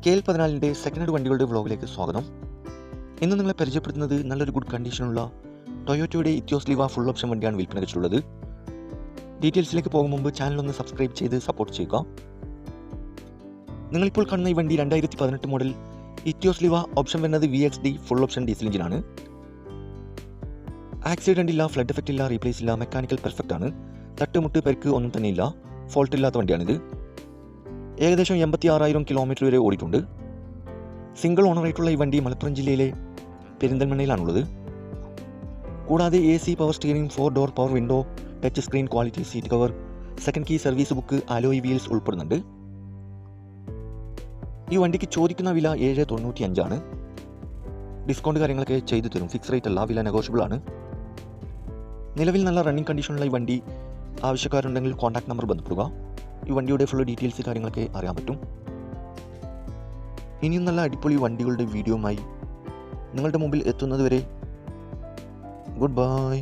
KL14 second hand വണ്ടികളുടെ വ്ളോഗിലേക്ക് സ്വാഗതം. ഇന്ന് നിങ്ങളെ പരിചയപ്പെടുത്തുന്നത് നല്ലൊരു ഗുഡ് കണ്ടീഷനുള്ള ടൊയോട്ടയുടെ ഇത്തിയോസ് ലിവ ഫുൾ ഓപ്ഷൻ വണ്ടിയാണ് വിൽപ്പനയ്ക്ക് വെച്ചിട്ടുള്ളത്. ഡീറ്റെയിൽസിലേക്ക് പോകും മുമ്പ് ചാനലൊന്ന് സബ്സ്ക്രൈബ് ചെയ്ത് സപ്പോർട്ട് ചെയ്യുക. നിങ്ങളിപ്പോൾ കാണുന്ന ഈ വണ്ടി 2018 മോഡൽ ഇത്തിയോസ് ലിവ. ഓപ്ഷൻ വരുന്നത് VXD ഫുൾ ഓപ്ഷൻ ഡീസൽ എഞ്ചിനാണ്. ആക്സിഡൻ്റ് ഇല്ല, ഫ്ലഡ് എഫക്റ്റ് ഇല്ല, റീപ്ലേസ് ഇല്ല, മെക്കാനിക്കൽ പെർഫെക്റ്റ് ആണ്. തട്ടുമുട്ട് പരിക്ക് ഒന്നും തന്നെ ഇല്ല, ഫോൾട്ട് ഇല്ലാത്ത വണ്ടിയാണിത്. ഏകദേശം 86,000 കിലോമീറ്റർ വരെ ഓടിയിട്ടുണ്ട്. സിംഗിൾ ഓണറായിട്ടുള്ള ഈ വണ്ടി മലപ്പുറം ജില്ലയിലെ പെരിന്തൽമണ്ണയിലാണുള്ളത്. കൂടാതെ AC, power steering, 4 door power window, touch screen, quality seat cover, second key service book, alloy wheels ഉൾപ്പെടുന്നുണ്ട്. ഈ വണ്ടിക്ക് ചോദിക്കുന്ന വില 795 ആണ്. ഡിസ്കൗണ്ട് കാര്യങ്ങളൊക്കെ ചെയ്തു തരും. ഫിക്സ് റേറ്റ് അല്ല, വില നെഗോഷ്യബിൾ ആണ്. നിലവിൽ നല്ല റണ്ണിങ് കണ്ടീഷനുള്ള ഈ വണ്ടി ആവശ്യക്കാരുണ്ടെങ്കിൽ കോൺടാക്ട് നമ്പർ ബന്ധപ്പെടുക. ഈ വണ്ടിയുടെ ഫുൾ ഡീറ്റെയിൽസ് കാര്യങ്ങളൊക്കെ അറിയാൻ പറ്റും. ഇനിയും നല്ല അടിപൊളി വണ്ടികളുടെ വീഡിയോയുമായി നിങ്ങളുടെ മുമ്പിൽ എത്തുന്നതുവരെ ഗുഡ് ബൈ.